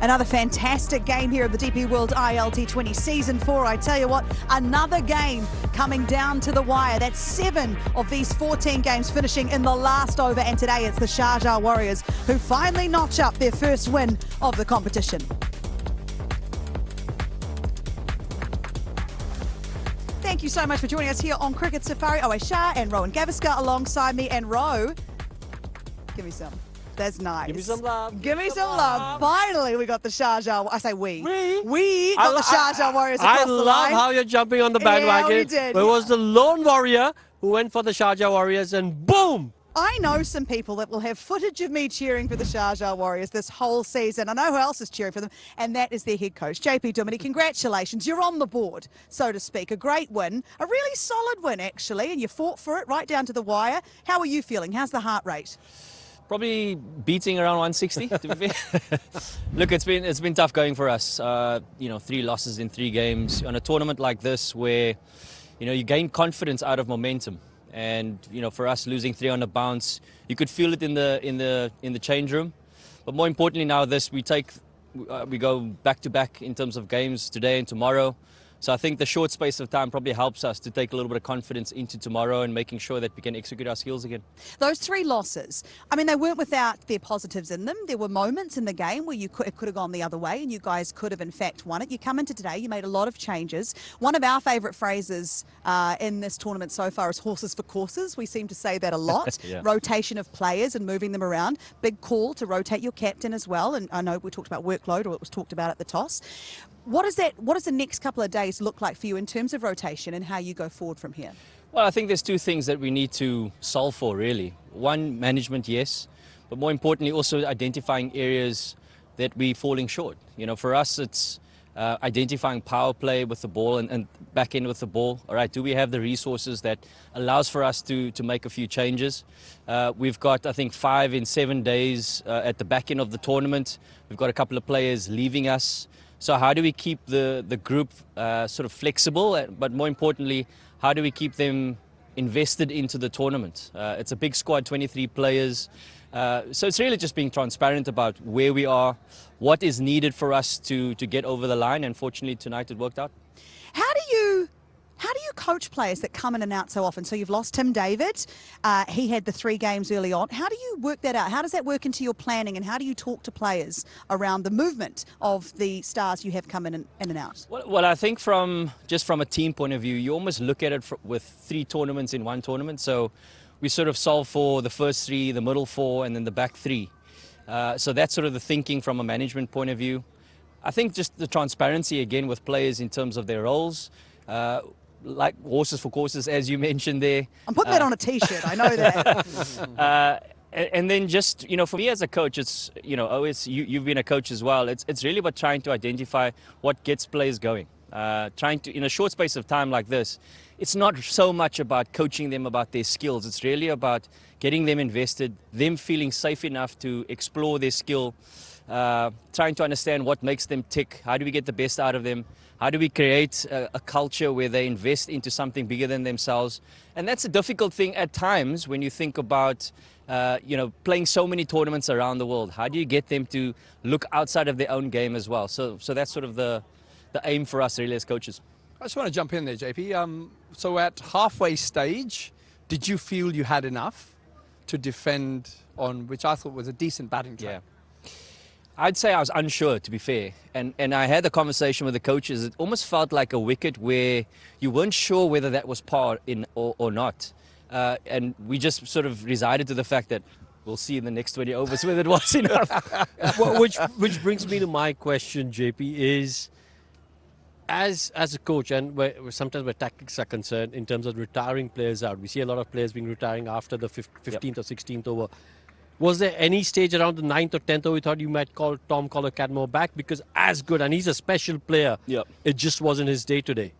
Another fantastic game here of the DP World ILT20 Season 4. I tell you what, another game coming down to the wire. That's 7 of these 14 games finishing in the last over. And today it's the Sharjah Warriorz who finally notch up their first win of the competition. Thank you so much for joining us here on Cricket Safari. Owe Shah and Rowan Gavaskar alongside me. And Ro, give me some. That's nice. Give me some love. Give me some love. Finally, we got the Sharjah. I say we. We got the Sharjah Warriorz across the line. I love how you're jumping on the bandwagon. Yeah, we did. There was the lone warrior who went for the Sharjah Warriorz, and boom! I know some people that will have footage of me cheering for the Sharjah Warriorz this whole season. I know who else is cheering for them, and that is their head coach, JP Duminy. Congratulations. You're on the board, so to speak. A great win. A really solid win, actually, and you fought for it right down to the wire. How are you feeling? How's the heart rate? Probably beating around 160, to be fair. Look, it's been tough going for us. 3 losses in 3 games on a tournament like this, where you gain confidence out of momentum. And for us, losing 3 on a bounce, you could feel it in the change room. But more importantly, now we go back to back in terms of games today and tomorrow. So I think the short space of time probably helps us to take a little bit of confidence into tomorrow and making sure that we can execute our skills again. Those 3 losses, I mean, they weren't without their positives in them. There were moments in the game where it could have gone the other way and you guys could have in fact won it. You come into today, you made a lot of changes. One of our favourite phrases in this tournament so far is horses for courses. We seem to say that a lot. Yeah. Rotation of players and moving them around. Big call to rotate your captain as well. And I know we talked about workload, or it was talked about at the toss. What does the next couple of days look like for you in terms of rotation and how you go forward from here? Well, I think there's 2 things that we need to solve for, really. One, management, yes, but more importantly, also identifying areas that we're falling short. For us, it's identifying power play with the ball and back end with the ball. All right, do we have the resources that allows for us to make a few changes? We've got, I think, 5 in 7 days at the back end of the tournament. We've got a couple of players leaving us. So how do we keep the group sort of flexible, but more importantly, how do we keep them invested into the tournament? It's a big squad, 23 players. So it's really just being transparent about where we are, what is needed for us to get over the line. And fortunately, tonight it worked out. How do you coach players that come in and out so often? So you've lost Tim David. He had the 3 games early on. How do you work that out? How does that work into your planning, and how do you talk to players around the movement of the stars you have come in and out? Well, I think just from a team point of view, you almost look at it with 3 tournaments in one tournament. So we sort of solve for the first 3, the middle 4, and then the back 3. So that's sort of the thinking from a management point of view. I think just the transparency again with players in terms of their roles. Like horses for courses, as you mentioned there. I'm putting that on a T-shirt, I know that. And then just, for me as a coach, it's, always, you've been a coach as well. It's really about trying to identify what gets players going. Trying to, in a short space of time like this, it's not so much about coaching them about their skills. It's really about getting them invested, them feeling safe enough to explore their skill, trying to understand what makes them tick. How do we get the best out of them? How do we create a culture where they invest into something bigger than themselves? And that's a difficult thing at times when you think about, playing so many tournaments around the world. How do you get them to look outside of their own game as well? So that's sort of the aim for us really as coaches. I just want to jump in there, JP. So at halfway stage, did you feel you had enough to defend on, which I thought was a decent batting track? Yeah. I'd say I was unsure, to be fair. And I had the conversation with the coaches. It almost felt like a wicket where you weren't sure whether that was par in or not. And we just sort of resided to the fact that we'll see in the next 20 overs whether it was enough. which brings me to my question, JP, is as a coach, and sometimes where tactics are concerned in terms of retiring players out, we see a lot of players being retiring after the 15th or 16th over. Was there any stage around the 9th or 10th over you thought you might call Tom Collar-Cadmore back? Because as good, and he's a special player, it just wasn't his day today.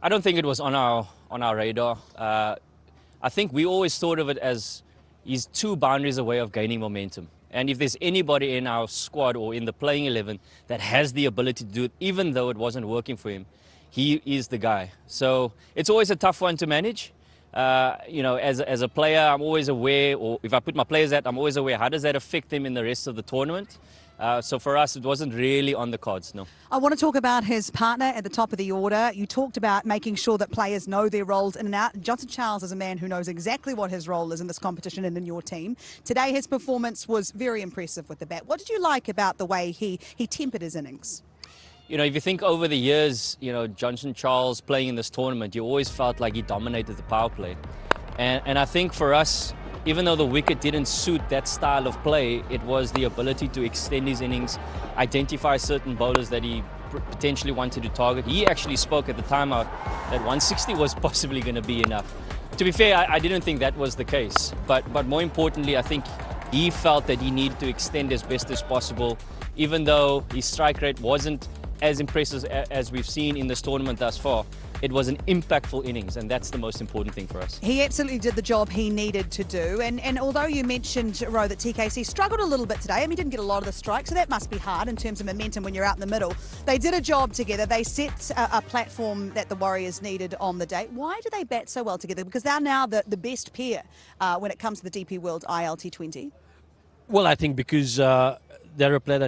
I don't think it was on our radar. I think we always thought of it as he's 2 boundaries away of gaining momentum. And if there's anybody in our squad or in the playing 11 that has the ability to do it, even though it wasn't working for him, he is the guy. So it's always a tough one to manage. As a player, I'm always aware, or if I put my players out, I'm always aware, how does that affect them in the rest of the tournament? So for us, it wasn't really on the cards, no. I want to talk about his partner at the top of the order. You talked about making sure that players know their roles in and out. Johnson Charles is a man who knows exactly what his role is in this competition and in your team. Today, his performance was very impressive with the bat. What did you like about the way he tempered his innings? You know, if you think over the years, you know, Johnson Charles playing in this tournament, you always felt like he dominated the power play. And I think for us, even though the wicket didn't suit that style of play, it was the ability to extend his innings, identify certain bowlers that he potentially wanted to target. He actually spoke at the timeout that 160 was possibly going to be enough. To be fair, I didn't think that was the case. But more importantly, I think he felt that he needed to extend as best as possible, even though his strike rate wasn't as impressive as we've seen in this tournament thus far. It was an impactful innings, and that's the most important thing for us. He absolutely did the job he needed to do. And although you mentioned, Ro, that TKC struggled a little bit today, I mean, he didn't get a lot of the strikes, so that must be hard in terms of momentum when you're out in the middle. They did a job together. They set a platform that the Warriors needed on the day. Why do they bat so well together? Because they're now the best pair when it comes to the DP World ILT20. Well, I think because they're a pair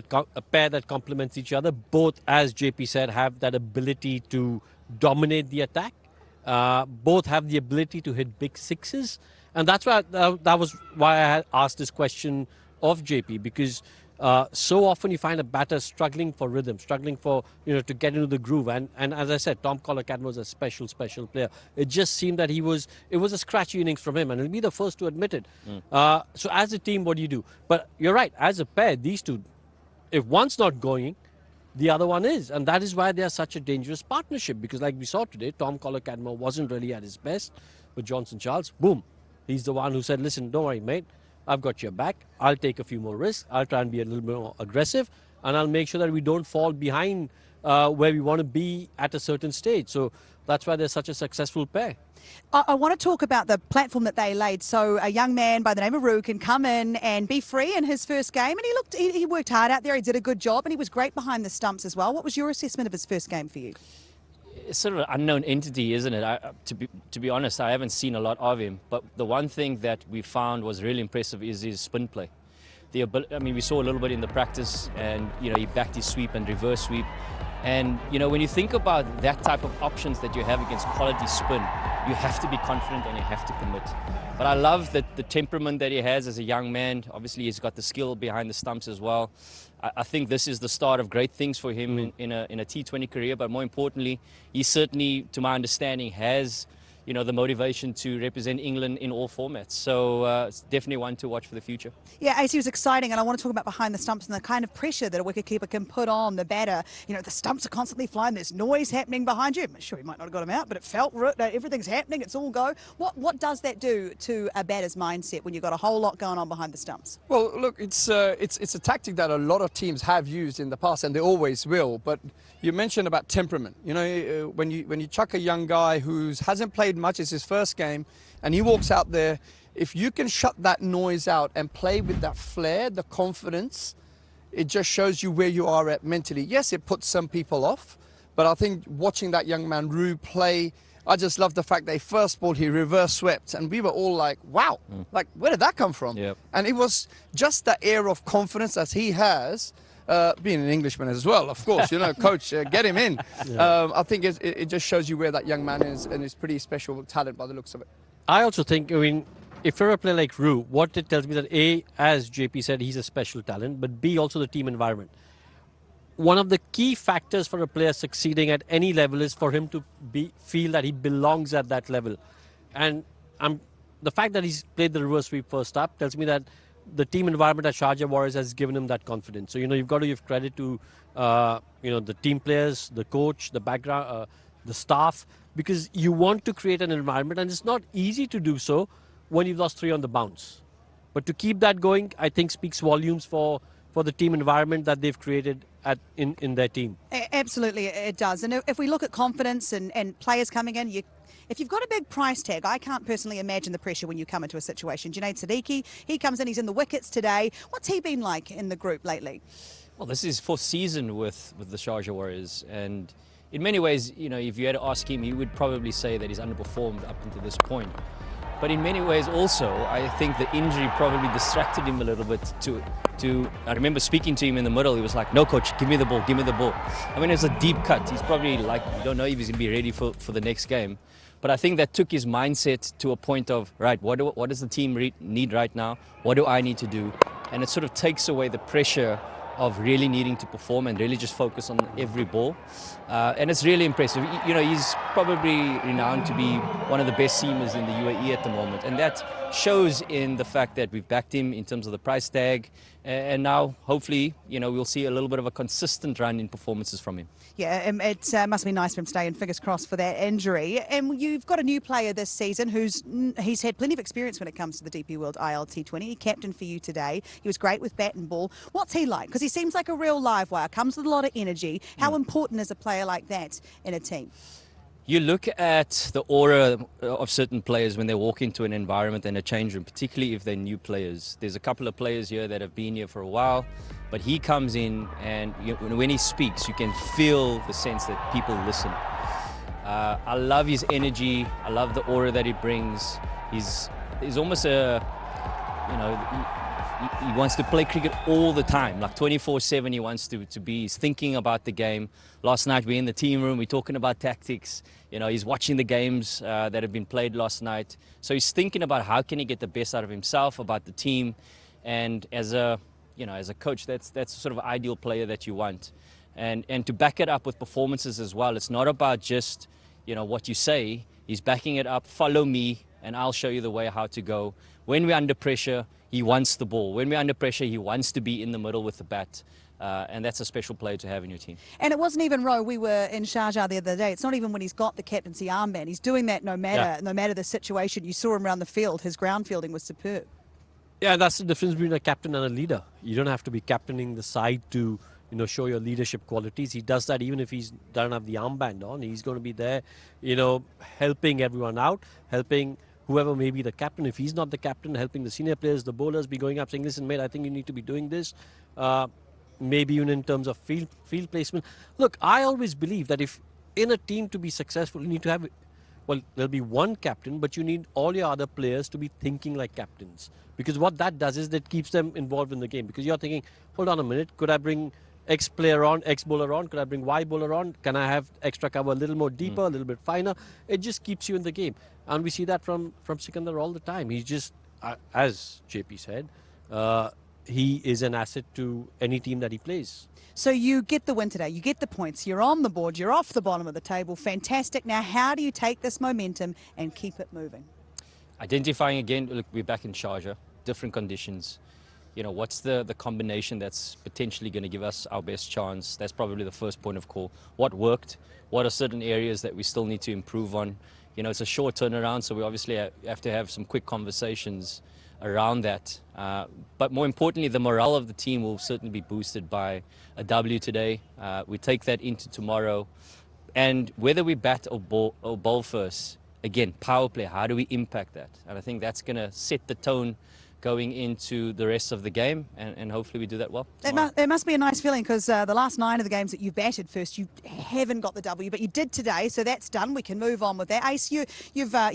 that complements each other. Both, as JP said, have that ability to dominate the attack. Both have the ability to hit big sixes, and that's why that was why I had asked this question of JP, because so often you find a batter struggling for rhythm, struggling for to get into the groove, and as I said, Tom Colocat was a special player. It just seemed that it was a scratchy innings from him, and he'll be the first to admit it. So as a team, what do you do? But you're right, as a pair, these two, if one's not going, the other one is, and that is why they are such a dangerous partnership, because like we saw today, Tom Colocat wasn't really at his best with Johnson Charles. Boom, he's the one who said, listen, don't worry mate, I've got your back, I'll take a few more risks, I'll try and be a little bit more aggressive, and I'll make sure that we don't fall behind where we want to be at a certain stage. So that's why they're such a successful pair. I want to talk about the platform that they laid. So a young man by the name of Roo can come in and be free in his first game, and he worked hard out there, he did a good job, and he was great behind the stumps as well. What was your assessment of his first game for you? It's sort of an unknown entity, isn't it? To be honest, I haven't seen a lot of him, but the one thing that we found was really impressive is his spin play. I mean, we saw a little bit in the practice, and he backed his sweep and reverse sweep. And when you think about that type of options that you have against quality spin, you have to be confident and you have to commit. But I love that the temperament that he has as a young man. Obviously, he's got the skill behind the stumps as well. I think this is the start of great things for him in a T20 career. But more importantly, he certainly, to my understanding, has the motivation to represent England in all formats. So it's definitely one to watch for the future. Yeah, AC was exciting, and I want to talk about behind the stumps and the kind of pressure that a wicketkeeper can put on the batter. The stumps are constantly flying, there's noise happening behind you. I'm sure he might not have got him out, but it felt everything's happening, it's all go. What does that do to a batter's mindset when you've got a whole lot going on behind the stumps? Well, look, it's a tactic that a lot of teams have used in the past, and they always will. But you mentioned about temperament. When you chuck a young guy who hasn't played much, it's his first game, and he walks out there, if you can shut that noise out and play with that flair, the confidence, it just shows you where you are at mentally. Yes, it puts some people off, but I think watching that young man Roo play, I just love the fact that first ball he reverse swept, and we were all like, wow, like where did that come from? Yep. And it was just that air of confidence that he has. Being an Englishman as well, of course, coach, get him in. Yeah. I think it just shows you where that young man is, and it's pretty special talent by the looks of it. I also think, if you're a player like Roo, what it tells me that A, as JP said, he's a special talent, but B, also the team environment. One of the key factors for a player succeeding at any level is for him to feel that he belongs at that level. And the fact that he's played the reverse sweep first up tells me that the team environment at Sharjah Warriorz has given him that confidence. So, you've got to give credit to, the team players, the coach, the background, the staff, because you want to create an environment, and it's not easy to do so when you've lost 3 on the bounce. But to keep that going, I think speaks volumes for the team environment that they've created in their team. Absolutely, it does. And if we look at confidence and players coming in, if you've got a big price tag, I can't personally imagine the pressure when you come into a situation. Junaid Siddiqui, he comes in, he's in the wickets today. What's he been like in the group lately? Well, this is his 4th season with the Sharjah Warriorz, and in many ways, if you had to ask him, he would probably say that he's underperformed up until this point. But in many ways also, I think the injury probably distracted him a little bit I remember speaking to him in the middle, he was like, no coach, give me the ball, give me the ball. I mean, it's a deep cut. He's probably like, you don't know if he's going to be ready for the next game. But I think that took his mindset to a point of, right, what does the team need right now? What do I need to do? And it sort of takes away the pressure of really needing to perform and really just focus on every ball. And it's really impressive. You know, he's probably renowned to be one of the best seamers in the UAE at the moment. And that shows in the fact that we've backed him in terms of the price tag. And now, hopefully, you know, we'll see a little bit of a consistent run in performances from him. Yeah, it must be nice for him staying, fingers crossed for that injury. And you've got a new player this season he's had plenty of experience when it comes to the DP World ILT20. He captained for you today. He was great with bat and ball. What's he like? Because he seems like a real live wire, comes with a lot of energy. How important is a player like that in a team? You look at the aura of certain players when they walk into an environment and a change room, particularly if they're new players. There's a couple of players here that have been here for a while, but he comes in and when he speaks, you can feel the sense that people listen. I love his energy. I love the aura that he brings. He's almost a, you know, he wants to play cricket all the time, like 24/7 he wants to be. He's thinking about the game. Last night we're in the team room, we're talking about tactics. You know, he's watching the games that have been played last night. So he's thinking about how can he get the best out of himself, about the team. And as a coach, that's the sort of ideal player that you want. And to back it up with performances as well. It's not about just, you know, what you say. He's backing it up. Follow me and I'll show you the way how to go. When we're under pressure, he wants the ball. When we're under pressure, he wants to be in the middle with the bat. And that's a special player to have in your team. And it wasn't even, Ro, we were in Sharjah the other day. It's not even when he's got the captaincy armband. He's doing that no matter the situation. You saw him around the field. His ground fielding was superb. Yeah, that's the difference between a captain and a leader. You don't have to be captaining the side to, you know, show your leadership qualities. He does that even if he doesn't have the armband on. He's going to be there, you know, helping everyone out, helping whoever may be the captain. If he's not the captain, helping the senior players, the bowlers, be going up saying, listen, mate, I think you need to be doing this. Maybe even in terms of field placement. Look, I always believe that if in a team to be successful, you need to have, well, there'll be one captain, but you need all your other players to be thinking like captains. Because what that does is that keeps them involved in the game. Because you're thinking, hold on a minute, could I bring X player on, X bowler on? Could I bring Y bowler on? Can I have extra cover a little more deeper, a little bit finer? It just keeps you in the game. And we see that from Sikandar all the time. He's just, as JP said, he is an asset to any team that he plays. So you get the win today, you get the points, you're on the board, you're off the bottom of the table. Fantastic. Now, how do you take this momentum and keep it moving? Identifying again, look, we're back in Sharjah, different conditions. You know, what's the combination that's potentially going to give us our best chance? That's probably the first point of call. What worked? What are certain areas that we still need to improve on? You know, it's a short turnaround, so we obviously have to have some quick conversations around that. But more importantly, the morale of the team will certainly be boosted by a W today. We take that into tomorrow. And whether we bat or bowl first, again, power play, how do we impact that? And I think that's going to set the tone going into the rest of the game, and hopefully we do that well. It must be a nice feeling, because the last 9 of the games that you batted first, you haven't got the W, but you did today, so that's done. We can move on with that. Ace, you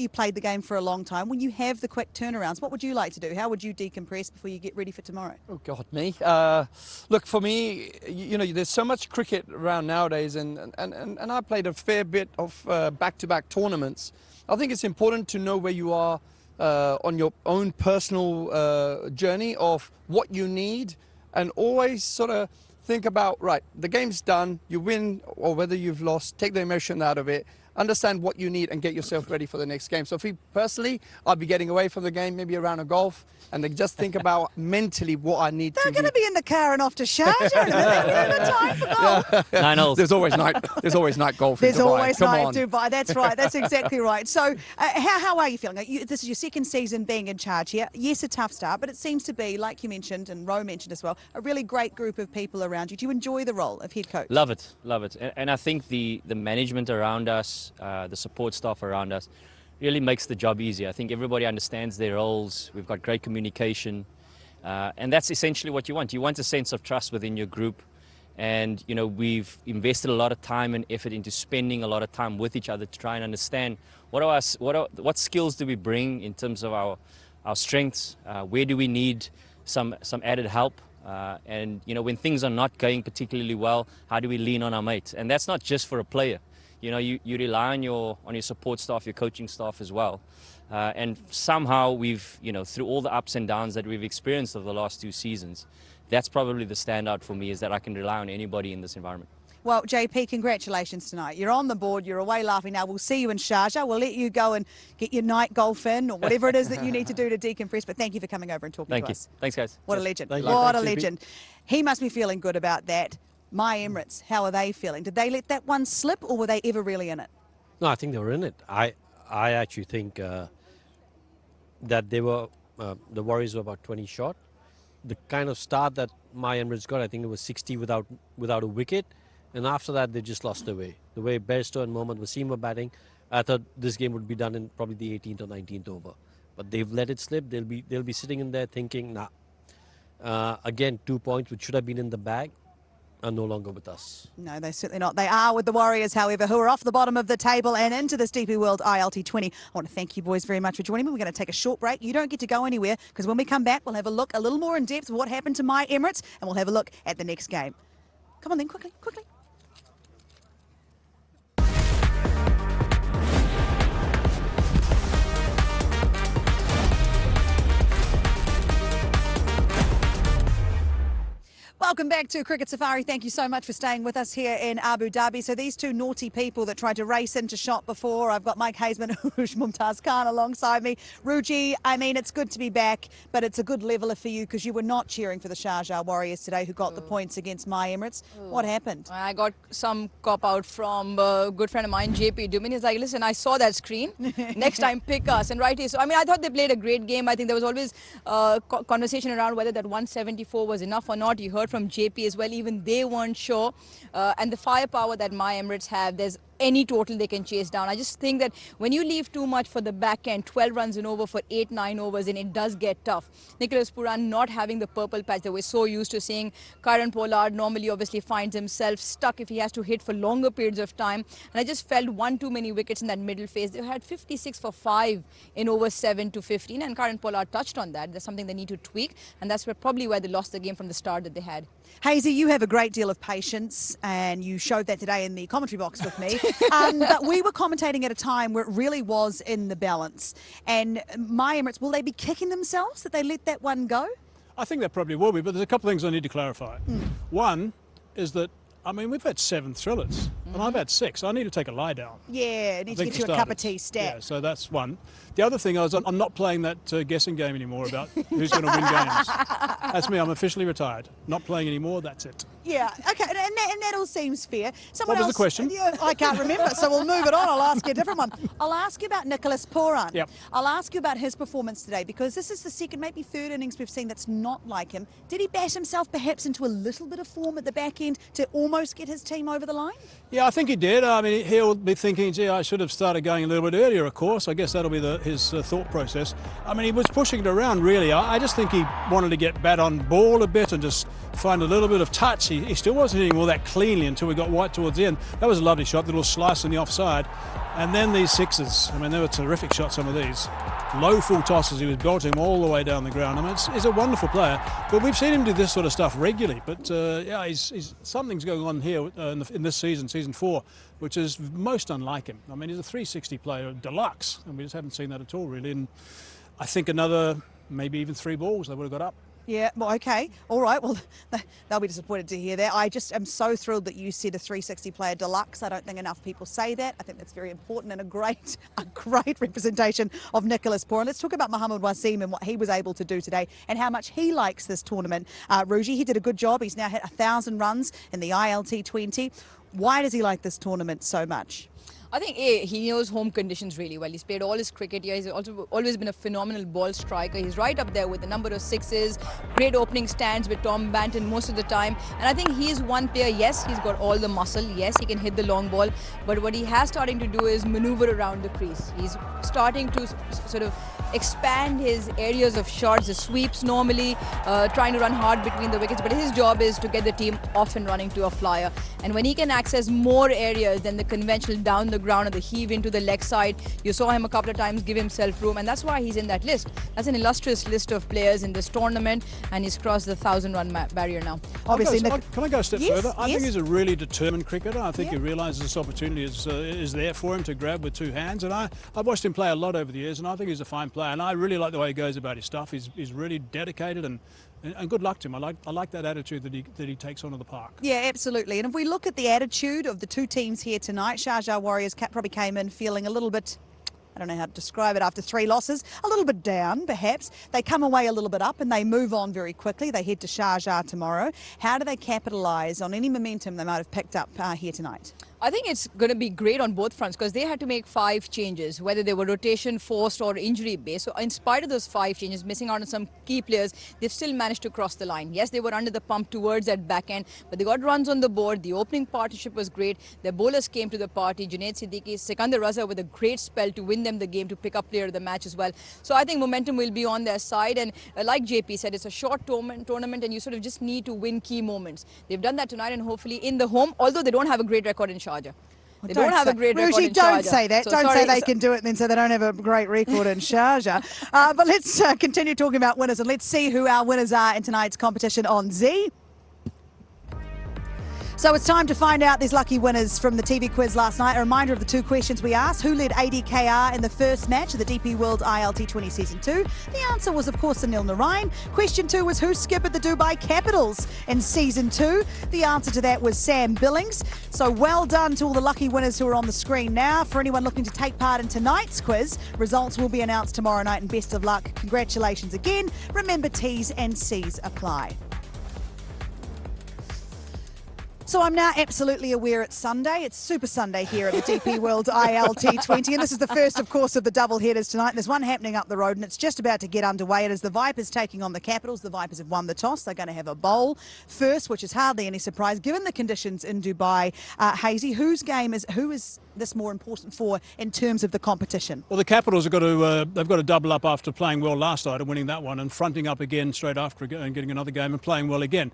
played the game for a long time. When you have the quick turnarounds, what would you like to do? How would you decompress before you get ready for tomorrow? Oh, God, me. Look, for me, you know, there's so much cricket around nowadays, and I played a fair bit of back-to-back tournaments. I think it's important to know where you are on your own personal journey of what you need, and always sort of think about, right, the game's done, you win or whether you've lost, take the emotion out of it, understand what you need and get yourself ready for the next game. So for me personally, I'll be getting away from the game, maybe a round of golf, and then just think about mentally what I need to do. They're going to be in the car and off to Sharjah in a minute. You haven't got time for golf. 9 holes. There's always night golf in Dubai. There's always Come night on. Dubai. That's right. That's exactly right. So how are you feeling? This is your second season being in charge here. Yes, a tough start, but it seems to be, like you mentioned and Ro mentioned as well, a really great group of people around you. Do you enjoy the role of head coach? Love it, love it. And I think the management around us, the support staff around us, really makes the job easier. I think everybody understands their roles. We've got great communication. And that's essentially what you want. You want a sense of trust within your group. And, you know, we've invested a lot of time and effort into spending a lot of time with each other to try and understand what skills do we bring in terms of our strengths, where do we need some added help, and, you know, when things are not going particularly well, how do we lean on our mates? And that's not just for a player. You know, you rely on your support staff, your coaching staff as well. And somehow we've, you know, through all the ups and downs that we've experienced over the last 2 seasons, that's probably the standout for me, is that I can rely on anybody in this environment. Well, JP, congratulations tonight. You're on the board. You're away laughing now. We'll see you in Sharjah. We'll let you go and get your night golf in or whatever it is that you need to do to decompress. But thank you for coming over and talking to us. Thanks, guys. What a legend. Thank you. What a Thanks, JP. legend. He must be feeling good about that. My Emirates, how are they feeling? Did they let that one slip, or were they ever really in it? No, I think they were in it. I actually think that they were the Warriors were about 20 short. The kind of start that my Emirates got, I think it was 60 without a wicket, and after that they just lost their way. The way Bairstow and Mohammad Wasim were batting, I thought this game would be done in probably the 18th or 19th over, but they've let it slip. They'll be sitting in there thinking, nah. Again, 2 points which should have been in the bag are no longer with us. No, they're certainly not. They are with the Warriors, however, who are off the bottom of the table and into this DP World ILT20. I want to thank you boys very much for joining me. We're going to take a short break. You don't get to go anywhere, because when we come back, we'll have a look a little more in depth of what happened to my Emirates, and we'll have a look at the next game. Come on then, quickly. Welcome back to Cricket Safari. Thank you so much for staying with us here in Abu Dhabi. So these two naughty people that tried to race into shot before, I've got Mike Hazeman and Mumtaz Khan alongside me. Ruji, I mean, it's good to be back, but it's a good leveler for you because you were not cheering for the Sharjah Warriors today, who got the points against my Emirates. What happened? I got some cop-out from a good friend of mine, JP Duminy. He's like, listen, I saw that screen. Next time, pick us. And rightly so. I mean, I thought they played a great game. I think there was always conversation around whether that 174 was enough or not. You heard from JP as well, even they weren't sure. And the firepower that my Emirates have, there's any total they can chase down. I just think that when you leave too much for the back end, 12 runs in over for 8-9 overs, and it does get tough. Nicholas Pooran not having the purple patch that we're so used to seeing. Kieron Pollard normally obviously finds himself stuck if he has to hit for longer periods of time. And I just felt one too many wickets in that middle phase. They had 56 for 5 in over 7 to 15, and Kieron Pollard touched on that. That's something they need to tweak, and that's probably where they lost the game from the start that they had. Hazy, you have a great deal of patience, and you showed that today in the commentary box with me. But we were commentating at a time where it really was in the balance. And my Emirates, will they be kicking themselves that they let that one go? I think they probably will be, but there's a couple of things I need to clarify. One is that, I mean, we've had 7 thrillers, and I've had 6. I need to take a lie down. Yeah, it needs to get you a cup of tea stat. Yeah, so that's one. The other thing is I'm not playing that guessing game anymore about who's going to win games. That's me. I'm officially retired. Not playing anymore. That's it. Yeah, okay, and that all seems fair. What was the question? Yeah, I can't remember, so we'll move it on. I'll ask you a different one. I'll ask you about Nicholas Pooran. Yep. I'll ask you about his performance today, because this is the second, maybe third innings we've seen that's not like him. Did he bat himself perhaps into a little bit of form at the back end to almost get his team over the line? Yeah, I think he did. I mean, he'll be thinking, gee, I should have started going a little bit earlier, of course. I guess that'll be his thought process. I mean, he was pushing it around, really. I just think he wanted to get bat on ball a bit and just find a little bit of touch. He still wasn't hitting all that cleanly until we got white towards the end. That was a lovely shot, the little slice in the offside. And then these sixes, I mean, they were terrific shots, some of these. Low full tosses, he was belting them all the way down the ground. I mean, he's a wonderful player, but we've seen him do this sort of stuff regularly. But yeah, something's going on here in this season, season 4, which is most unlike him. I mean, he's a 360 player, deluxe, and we just haven't seen that at all, really. And I think another, maybe even 3 balls, they would have got up. Yeah, well, okay. All right. Well, they'll be disappointed to hear that. I just am so thrilled that you said a 360 player deluxe. I don't think enough people say that. I think that's very important and a great representation of Nicholas Pooran. Let's talk about Mohammad Wasim and what he was able to do today and how much he likes this tournament. Ruji, he did a good job. He's now hit 1,000 runs in the ILT20. Why does he like this tournament so much? I think he knows home conditions really well. He's played all his cricket here. He's also always been a phenomenal ball striker. He's right up there with a number of sixes, great opening stands with Tom Banton most of the time. And I think he is one player, yes, he's got all the muscle. Yes, he can hit the long ball. But what he has starting to do is maneuver around the crease. He's starting to sort of expand his areas of shots, the sweeps normally, trying to run hard between the wickets. But his job is to get the team off and running to a flyer. And when he can access more areas than the conventional down the ground or the heave into the leg side, you saw him a couple of times give himself room, and that's why he's in that list. That's an illustrious list of players in this tournament, and he's crossed the 1,000-run barrier now. Obviously, can I go a step further? I think yes. he's a really determined cricketer. I think he realises this opportunity is there for him to grab with two hands. And I've watched him play a lot over the years, and I think he's a fine player. And I really like the way he goes about his stuff. He's really dedicated, and good luck to him. I like that attitude that he takes onto the park. Yeah, absolutely. And if we look at the attitude of the two teams here tonight, Sharjah Warriors probably came in feeling a little bit, I don't know how to describe it, after 3 losses, a little bit down perhaps. They come away a little bit up and they move on very quickly. They head to Sharjah tomorrow. How do they capitalise on any momentum they might have picked up here tonight? I think it's going to be great on both fronts because they had to make 5 changes, whether they were rotation, forced or injury based. So in spite of those 5 changes, missing out on some key players, they've still managed to cross the line. Yes, they were under the pump towards that back end, but they got runs on the board. The opening partnership was great. Their bowlers came to the party. Junaid Siddiqui, Sikandar Raza with a great spell to win them the game, to pick up player of the match as well. So I think momentum will be on their side. And like JP said, it's a short tournament and you sort of just need to win key moments. They've done that tonight and hopefully in the home, although they don't have a great record in Sharjah. They don't have a great record in Sharjah. Don't say that. So don't sorry, say they can do it and then say they don't have a great record in Sharjah. But let's continue talking about winners and let's see who our winners are in tonight's competition on Z. So it's time to find out these lucky winners from the TV quiz last night. A reminder of the 2 questions we asked. Who led ADKR in the first match of the DP World ILT20 Season 2? The answer was, of course, Sunil Narain. Question 2 was who skippered the Dubai Capitals in Season 2? The answer to that was Sam Billings. So well done to all the lucky winners who are on the screen now. For anyone looking to take part in tonight's quiz, results will be announced tomorrow night and best of luck. Congratulations again. Remember, T's and C's apply. So I'm now absolutely aware it's Sunday. It's Super Sunday here at the DP World ILT20. And this is the first, of course, of the double headers tonight. There's one happening up the road and it's just about to get underway. It is the Vipers taking on the Capitals. The Vipers have won the toss. They're going to have a bowl first, which is hardly any surprise given the conditions in Dubai. Hazy, who is this more important for in terms of the competition? Well, the Capitals have got to double up after playing well last night and winning that one and fronting up again straight after and getting another game and playing well again.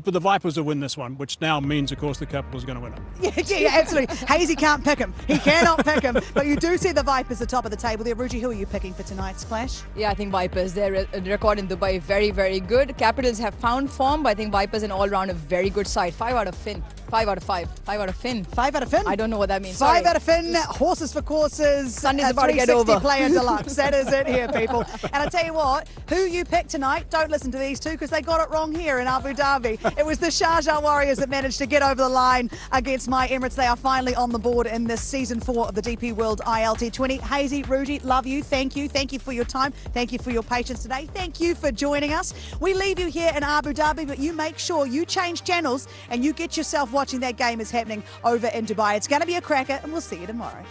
But the Vipers will win this one, which now means, of course, the Capitals are going to win it. Yeah, absolutely. Hazy can't pick him. He cannot pick him. But you do see the Vipers at the top of the table there. Ruji, who are you picking for tonight's clash? Yeah, I think Vipers. Their record in Dubai very, very good. Capitals have found form, but I think Vipers an all-round a very good side. 5 out of Finn. 5 out of 5. 5 out of Finn. 5 out of Finn? I don't know what that means. 5 out of Finn. Horses for courses. Sunday's about to get over. Player deluxe. That is it here, people. And I tell you what, who you pick tonight, don't listen to these two because they got it wrong here in Abu Dhabi. It was the Sharjah Warriors that managed to get over the line against my Emirates. They are finally on the board in this Season 4 of the DP World ILT20. Hazy, Ruji, love you. Thank you. Thank you for your time. Thank you for your patience today. Thank you for joining us. We leave you here in Abu Dhabi, but you make sure you change channels and you get yourself watching that game is happening over in Dubai. It's going to be a cracker and we'll see you tomorrow.